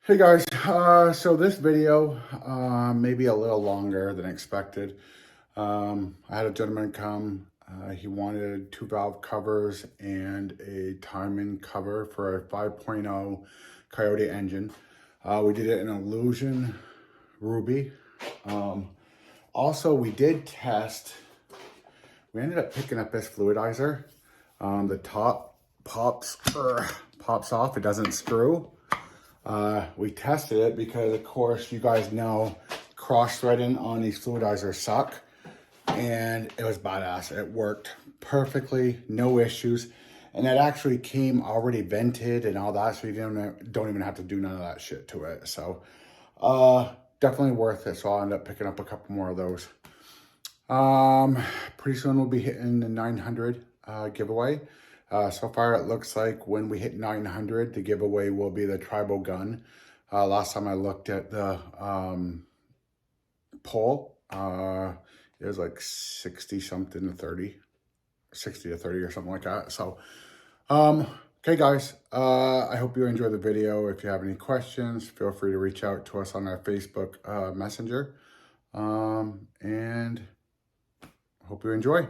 Hey guys, so this video may be a little longer than expected. I had a gentleman come, he wanted 2 valve covers and a timing cover for a 5.0 Coyote engine. We did it in Illusion Ruby. Also, we did test, we ended up picking up this fluidizer. The top pops off, it doesn't screw. We tested it because, of course, you guys know cross-threading on these fluidizers suck, and it was badass. It worked perfectly, no issues, and it actually came already vented and all that, so you don't even have to do none of that shit to it. So definitely worth it. So I'll end up picking up a couple more of those. Pretty soon we'll be hitting the 900 giveaway. So far it looks like when we hit 900, the giveaway will be the tribal gun. Last time I looked at the poll, it was like 60 something to 30, 60 to 30 or something like that. So, okay guys, I hope you enjoy the video. If you have any questions, feel free to reach out to us on our Facebook Messenger. And hope you enjoy.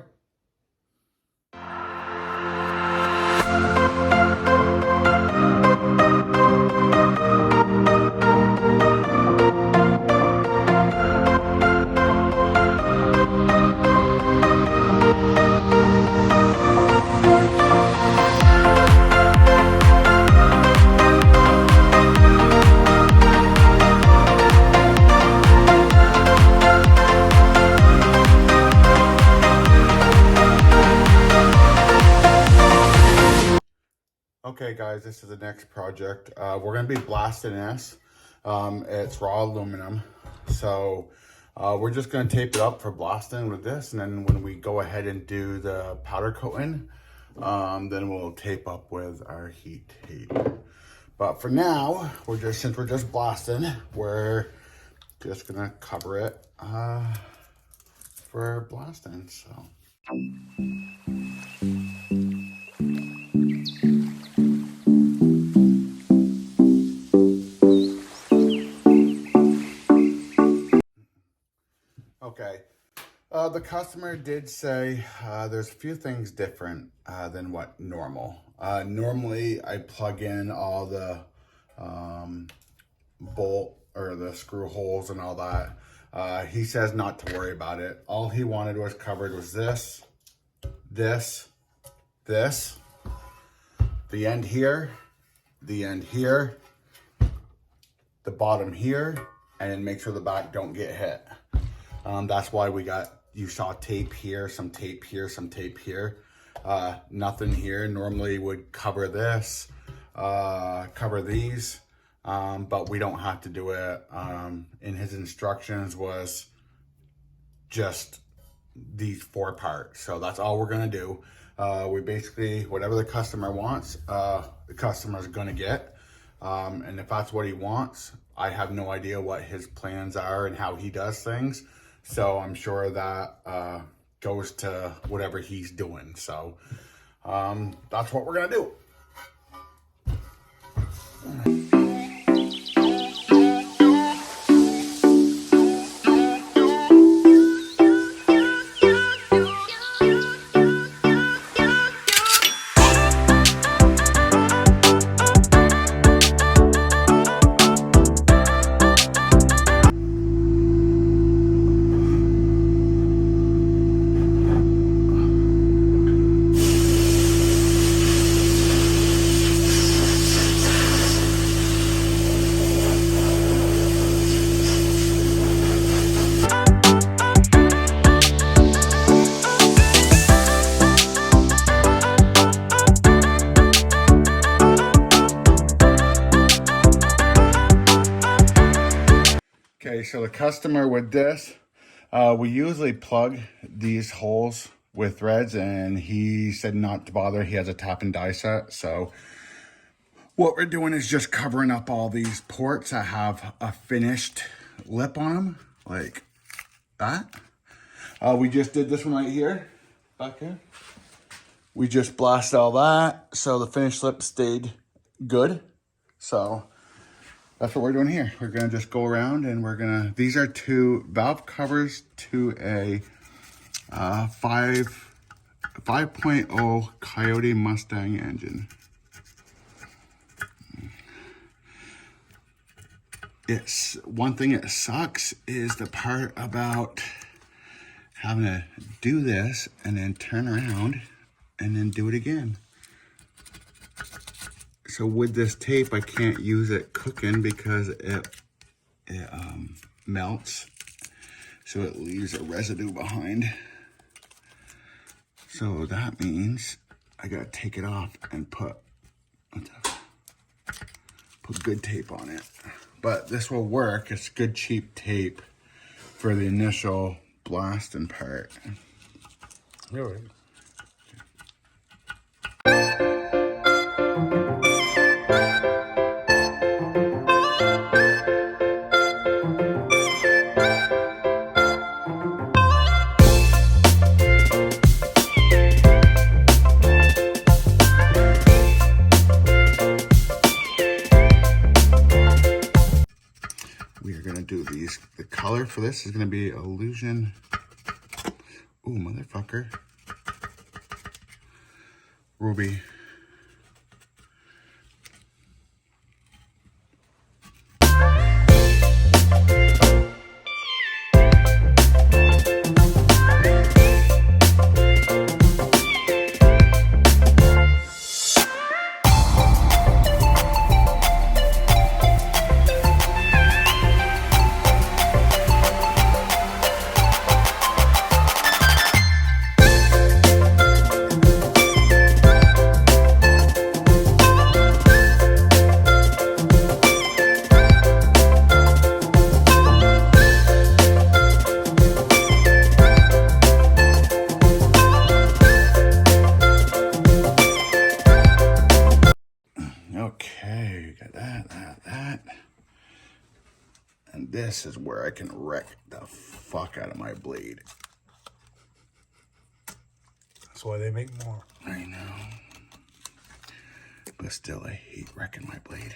Okay guys, this is the next project. We're gonna be blasting this. It's raw aluminum. So we're just gonna tape it up for blasting with this. And then when we go ahead and do the powder coating, then we'll tape up with our heat tape. But for now, since we're just blasting, we're just gonna cover it for blasting, so. Okay, the customer did say there's a few things different than what normal. Normally I plug in all the bolt or the screw holes and all that. He says not to worry about it. All he wanted was covered was this, the end here, the bottom here, and then make sure the back don't get hit. That's why you saw tape here, some tape here, some tape here. Nothing here. Normally would cover this, cover these, but we don't have to do it. In his instructions was just these 4 parts. So that's all we're gonna do. We basically, whatever the customer wants, the customer's gonna get. And if that's what he wants, I have no idea what his plans are and how he does things. So I'm sure that goes to whatever he's doing. So that's what we're gonna do. Okay, so the customer with this, we usually plug these holes with threads, and he said not to bother. He has a tap and die set. So what we're doing is just covering up all these ports that have a finished lip on them, like that. We just did this one right here, back here. We just blasted all that, so the finished lip stayed good. So that's what we're doing here. We're gonna just go around and we're gonna, these are two valve covers to a 5.0 Coyote Mustang engine. It's one thing that sucks is the part about having to do this and then turn around and then do it again. So with this tape, I can't use it cooking because it melts. So it leaves a residue behind. So that means I gotta take it off and put good tape on it. But this will work. It's good cheap tape for the initial blasting part. All right. We are gonna do these. The color for this is gonna be Illusion. Ooh, motherfucker. Ruby. Okay, got that. And this is where I can wreck the fuck out of my blade. That's why they make more. I know. But still, I hate wrecking my blade.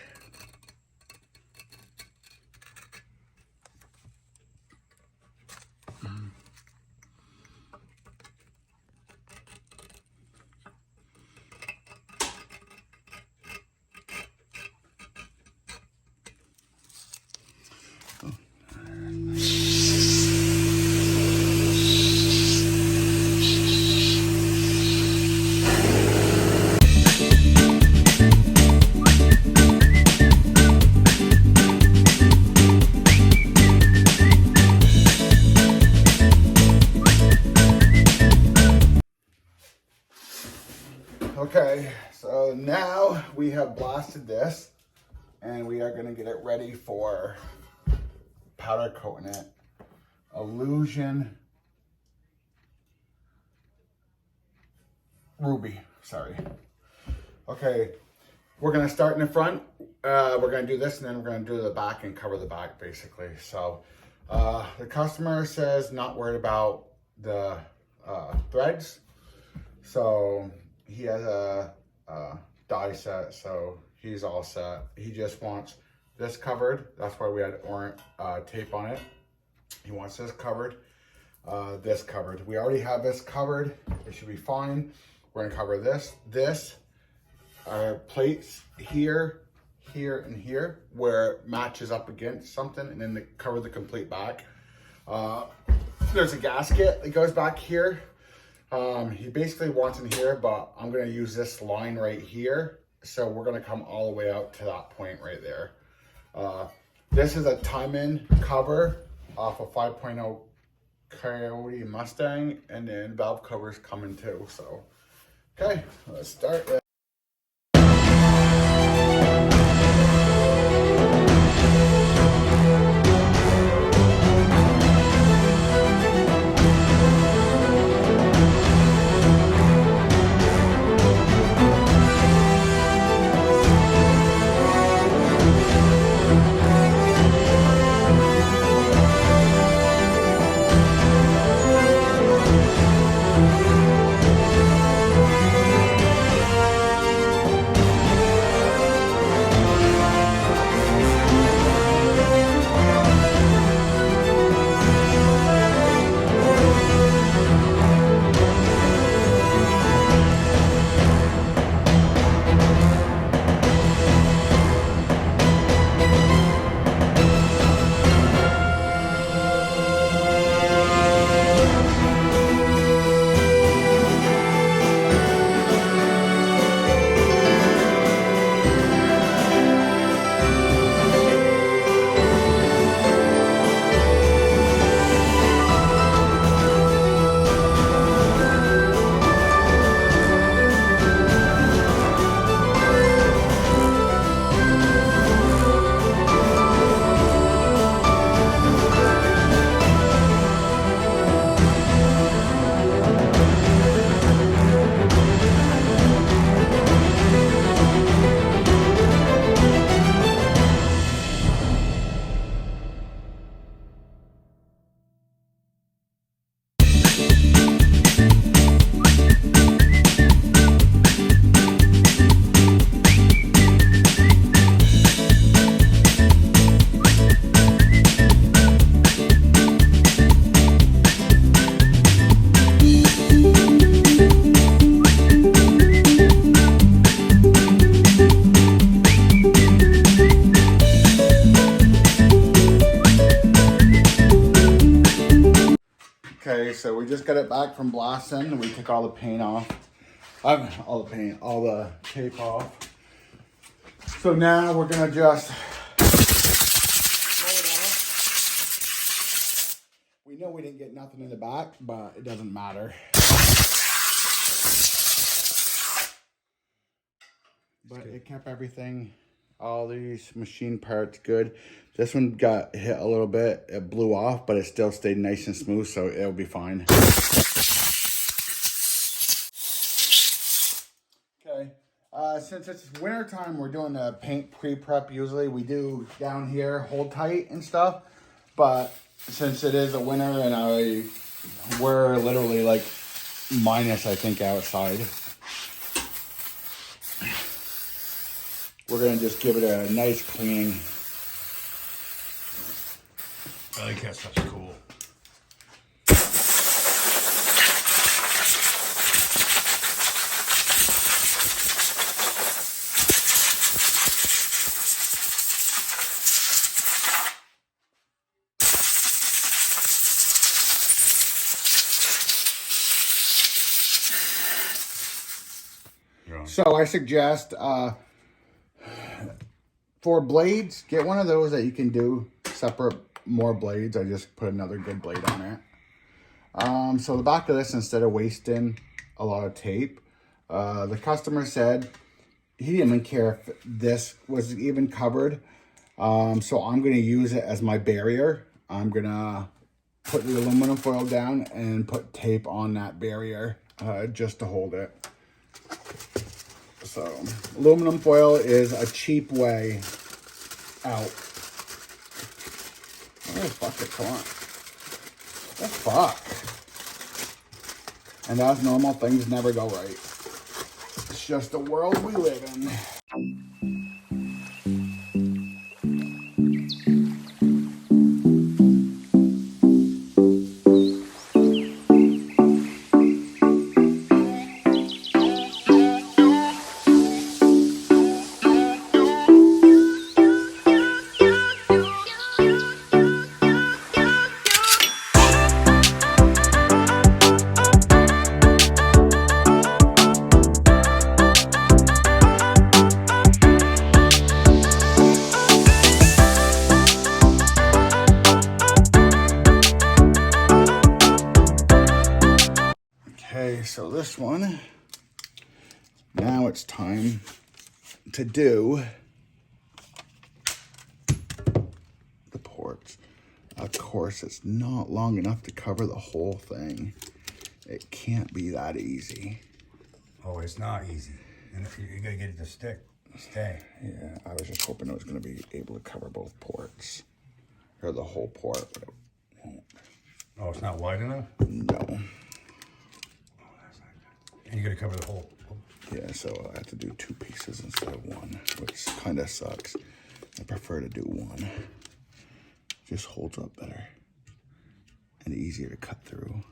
Okay, so now we have blasted this and we are gonna get it ready for powder coating it. Illusion Ruby, sorry. Okay, we're gonna start in the front. We're gonna do this and then we're gonna do the back and cover the back basically. So the customer says not worried about the threads. So he has a die set, so he's all set. He just wants this covered. That's why we had orange tape on it. He wants this covered, this covered. We already have this covered. It should be fine. We're gonna cover this. Our plates here, here, and here, where it matches up against something, and then cover the complete back. There's a gasket that goes back here. He basically wants in here, but I'm going to use this line right here. So we're going to come all the way out to that point right there. This is a time-in cover off a 5.0 Coyote Mustang, and then valve covers coming too. So, okay, let's start. got it back from blasting. We took all the paint off. All the tape off. So now we're gonna just roll it off. We know we didn't get nothing in the back, but it doesn't matter. But it kept everything, all these machine parts good. This one got hit a little bit. It blew off, but it still stayed nice and smooth, so it'll be fine. Okay, since it's winter time, we're doing the paint pre-prep. Usually we do down here, hold tight and stuff. But since it is a winter and we're literally like minus, I think, outside. We're gonna just give it a nice cleaning. I think that stuff's cool. So I suggest for blades, get one of those that you can do separate more blades. I just put another good blade on it. So the back of this, instead of wasting a lot of tape, the customer said he didn't even care if this was even covered. So I'm going to use it as my barrier. I'm going to put the aluminum foil down and put tape on that barrier just to hold it. So aluminum foil is a cheap way out. Oh, fuck it, come on. What the fuck? And as normal, things never go right. It's just the world we live in. Okay, so this one, now it's time to do the ports. Of course, it's not long enough to cover the whole thing. It can't be that easy. Oh, it's not easy. And you gotta get it to stay. Yeah, I was just hoping it was gonna be able to cover both ports. Or the whole port, but it won't. Oh, it's not wide enough? No. And you gotta cover the whole. Yeah, so I have to do two pieces instead of one, which kind of sucks. I prefer to do one. Just holds up better and easier to cut through.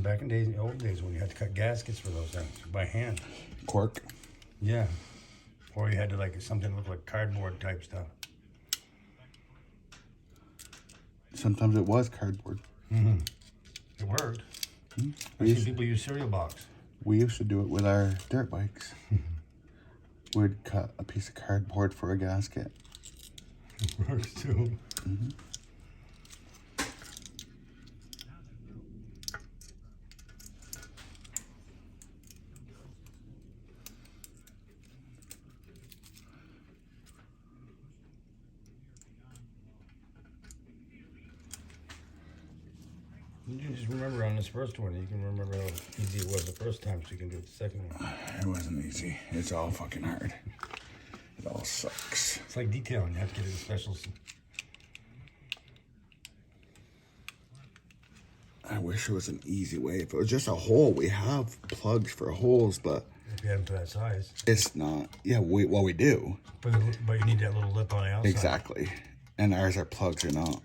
Back in the old days when you had to cut gaskets for those things by hand. Cork. Yeah. Or you had to like something that looked like cardboard type stuff. Sometimes it was cardboard. Mm-hmm. It worked. Mm-hmm. I've seen people use cereal box. We used to do it with our dirt bikes. We'd cut a piece of cardboard for a gasket. It works too. Mm-hmm. You just remember on this first one, you can remember how easy it was the first time, so you can do it the second one. It wasn't easy. It's all fucking hard. It all sucks. It's like detailing. You have to get it in specials. I wish it was an easy way. If it was just a hole, we have plugs for holes, but If you have them to that size. it's not. Yeah, we do. But you need that little lip on the outside. Exactly. And ours, our plugs are not.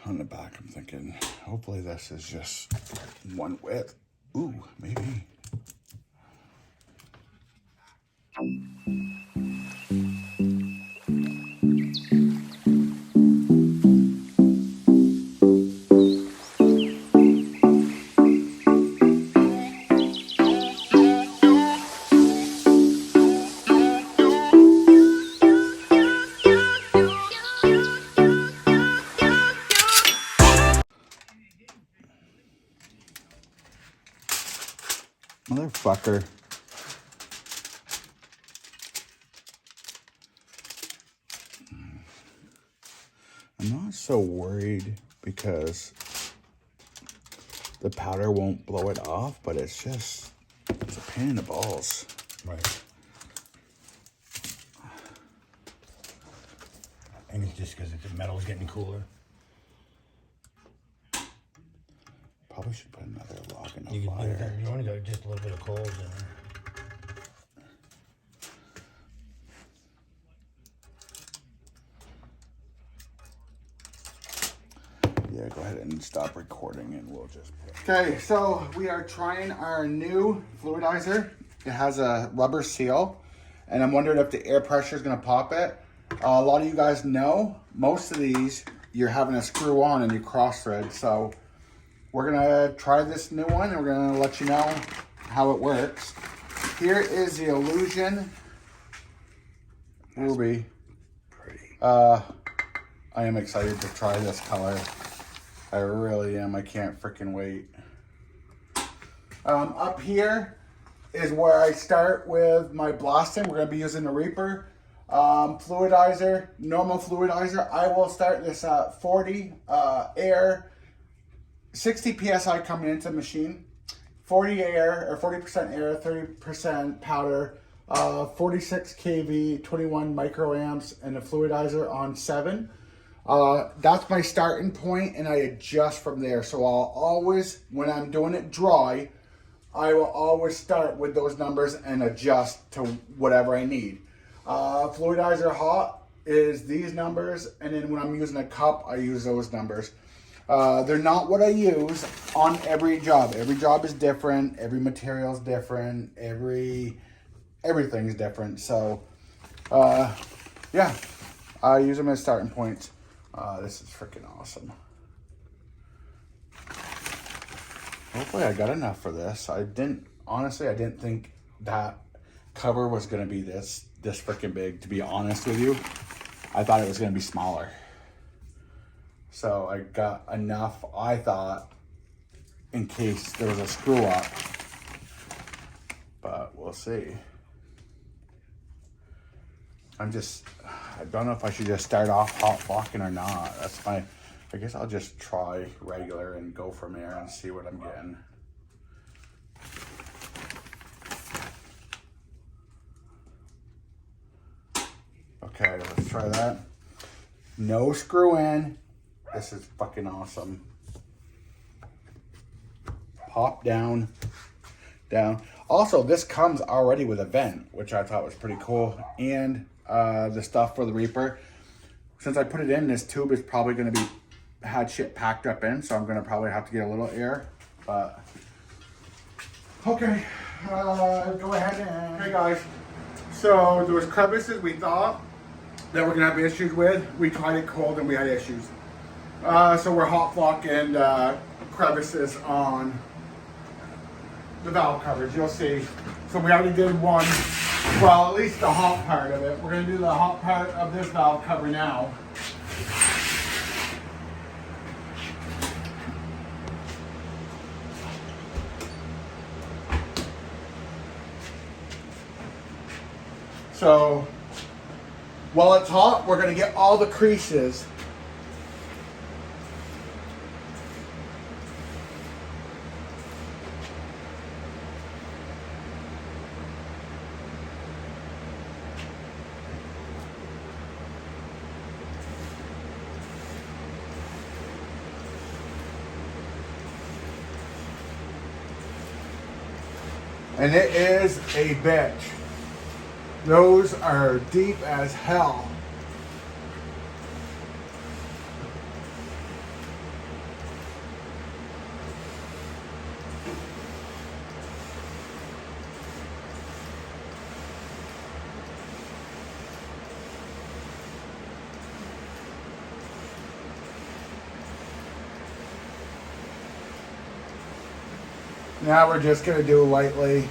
On the back, I'm thinking, hopefully this is just one width. Ooh, maybe. Motherfucker. I'm not so worried because the powder won't blow it off, but it's a pain in the balls. Right. And it's just because the metal's getting cooler. Probably should put another log in the You fire. only got just a little bit of coals in there. Yeah, go ahead and stop recording and we'll just... Okay, so we are trying our new fluidizer. It has a rubber seal, and I'm wondering if the air pressure is going to pop it. A lot of you guys know, most of these, you're having to screw on and you cross thread, so we're going to try this new one, and we're going to let you know how it works. Here is the Illusion Ruby. Pretty. I am excited to try this color. I really am. I can't freaking wait. Up here is where I start with my blasting. We're going to be using the Reaper. Fluidizer, normal fluidizer. I will start this at 40 air, 60 PSI coming into the machine. 40 air, or 40% air, 30% powder, 46 kV, 21 microamps, and a fluidizer on 7. That's my starting point, and I adjust from there. So I'll always, when I'm doing it dry, I will always start with those numbers and adjust to whatever I need. Fluidizer hot is these numbers, and then when I'm using a cup, I use those numbers. They're not what I use on every job. Every job is different. Every material is different. Everything is different. So, yeah, I use them as starting points. This is freaking awesome. Hopefully I got enough for this. Honestly, I didn't think that cover was going to be this freaking big, to be honest with you. I thought it was going to be smaller. So I got enough, I thought, in case there was a screw up. But we'll see. I don't know if I should just start off hot flocking or not. I guess I'll just try regular and go from there and see what I'm getting. Okay, let's try that. No screw in. This is fucking awesome. Pop down, down. Also, this comes already with a vent, which I thought was pretty cool. And the stuff for the Reaper. Since I put it in, this tube is probably going to be had shit packed up in, so I'm going to probably have to get a little air. But okay, go ahead and... Hey guys, so there was crevices we thought that we're going to have issues with. We tried it cold and we had issues. So we're hot flocking crevices on the valve covers. You'll see. So we already did one Well, at least the hot part of it. We're going to do the hot part of this valve cover now. So while it's hot, we're going to get all the creases. And it is a bitch. Those are deep as hell. Now we're just going to do lightly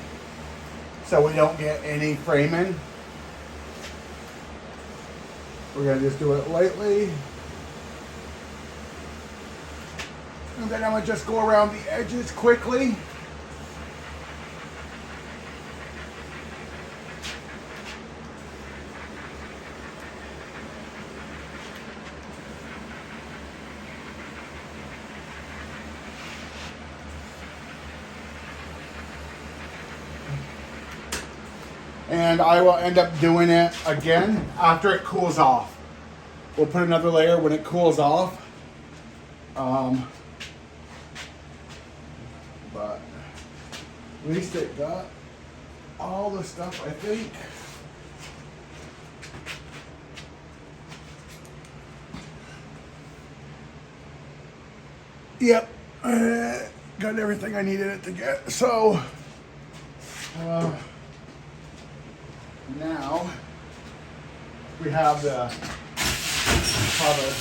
so we don't get any framing. We're going to just do it lightly. And then I'm going to just go around the edges quickly. And I will end up doing it again after it cools off. We'll put another layer when it cools off. But at least it got all the stuff, I think. Yep, got everything I needed it to get. So, now we have the cover.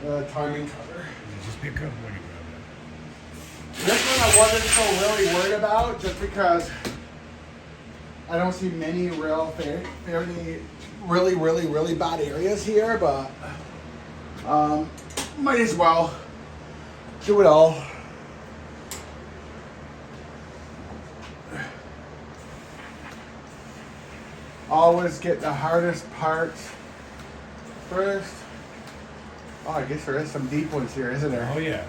The timing cover. Just pick up when you grab This one I wasn't so really worried about just because I don't see many fairly really bad areas here, but might as well do it all. Always get the hardest parts first. Oh, I guess there is some deep ones here, isn't there? Oh yeah.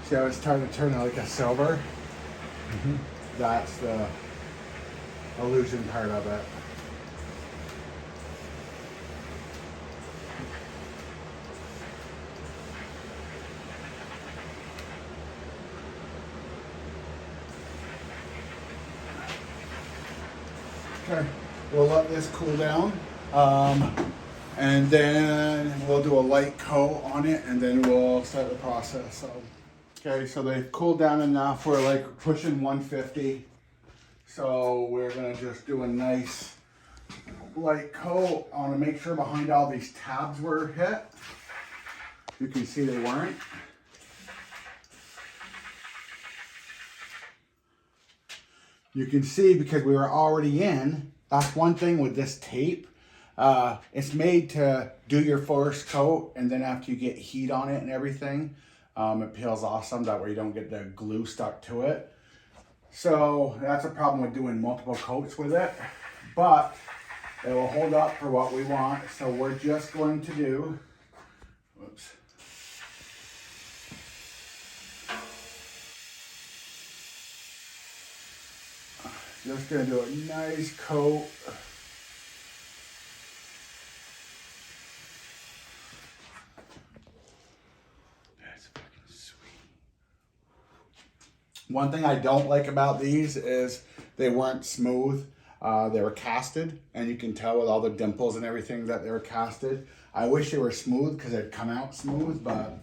See how it's starting to turn like a silver? Mm-hmm. That's the illusion part of it. Okay, we'll let this cool down. And then we'll do a light coat on it and then we'll start the process. So, okay, so they've cooled down enough. We're like pushing 150. So we're gonna just do a nice light coat. I wanna make sure behind all these tabs were hit. You can see they weren't. You can see because we were already in. That's one thing with this tape. It's made to do your first coat, and then after you get heat on it and everything, it peels off some. That way you don't get the glue stuck to it. So that's a problem with doing multiple coats with it, but it will hold up for what we want. So we're just going to do, whoops. Just gonna do a nice coat. That's fucking sweet. One thing I don't like about these is they weren't smooth. They were casted, and you can tell with all the dimples and everything that they were casted. I wish they were smooth because they'd come out smooth, but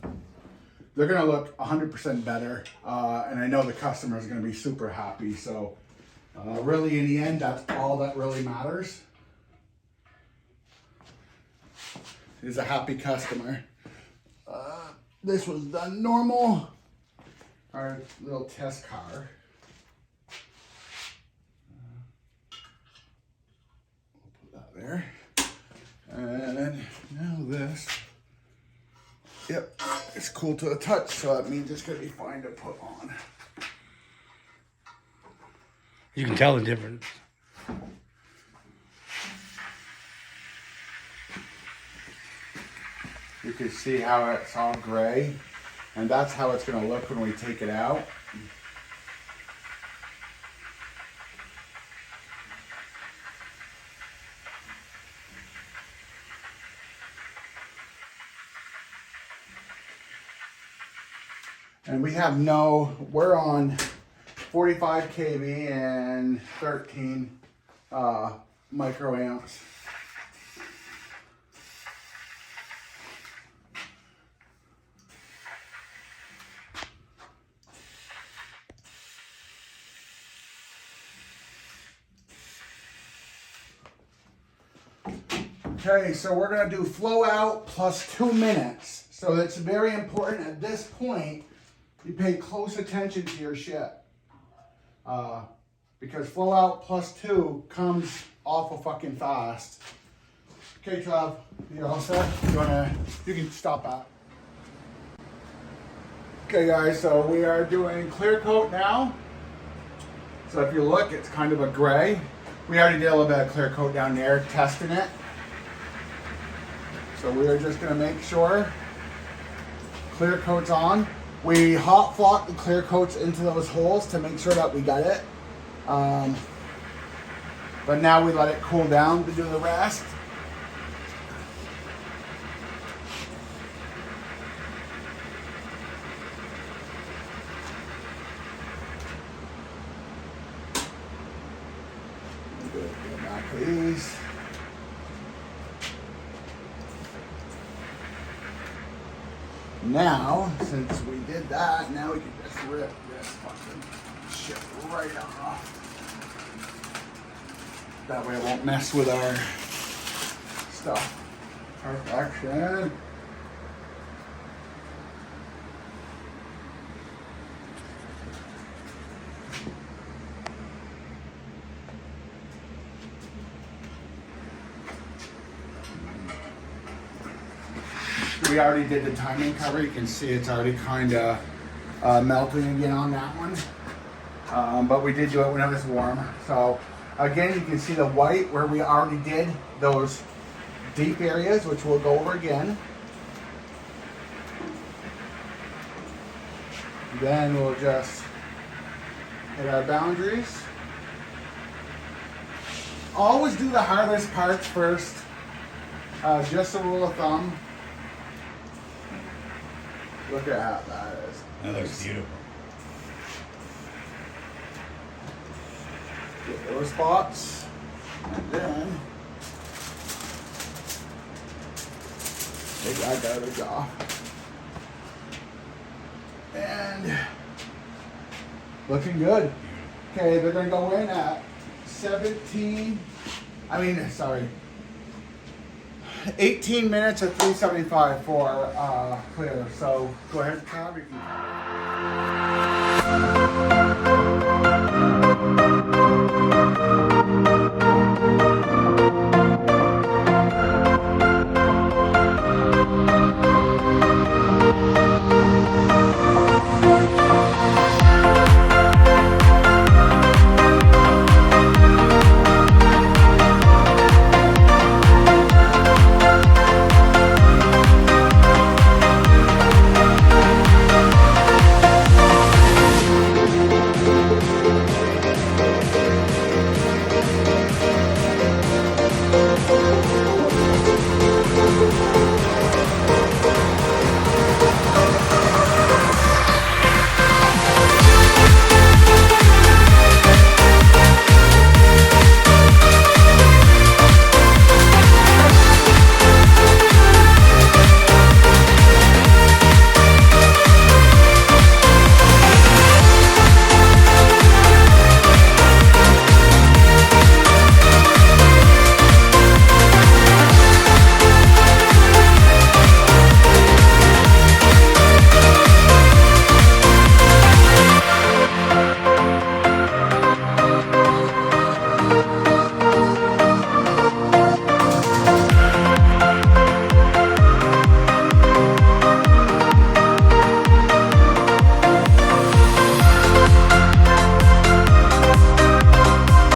they're gonna look 100% better. And I know the customer is gonna be super happy. So really, in the end, that's all that really matters. Is a happy customer. This was done normal. Our little test car. We'll put that there. And now this. Yep, it's cool to the touch, so that means it's gonna be fine to put on. You can tell the difference. You can see how it's all gray, and that's how it's gonna look when we take it out. And we have we're on 45 kV and 13 microamps. Okay, so we're gonna do flow out plus 2 minutes. So it's very important at this point you pay close attention to your shit. Because flow out plus 2 comes awful fucking fast. Okay, Trav, you all set? You can stop at. Okay guys, so we are doing clear coat now. So if you look, it's kind of a gray. We already did a little bit of clear coat down there, testing it. So we are just gonna make sure clear coat's on. We hot flock the clear coats into those holes to make sure that we got it. But now we let it cool down to do the rest. Go back to these. Now, since we did that, now we can just rip this fucking shit right off. That way it won't mess with our stuff. Perfection. We already did the timing cover. You can see it's already kind of melting again on that one. But we did do it when it was warm. So again, you can see the white where we already did those deep areas, which we'll go over again. Then we'll just hit our boundaries. Always do the hardest parts first. Just a rule of thumb. Look at how that is. That looks beautiful. Get those spots, and then take that garbage off. And looking good. Okay, they're gonna go in at 18 minutes at 375 for clear. So go ahead, Tom. You can...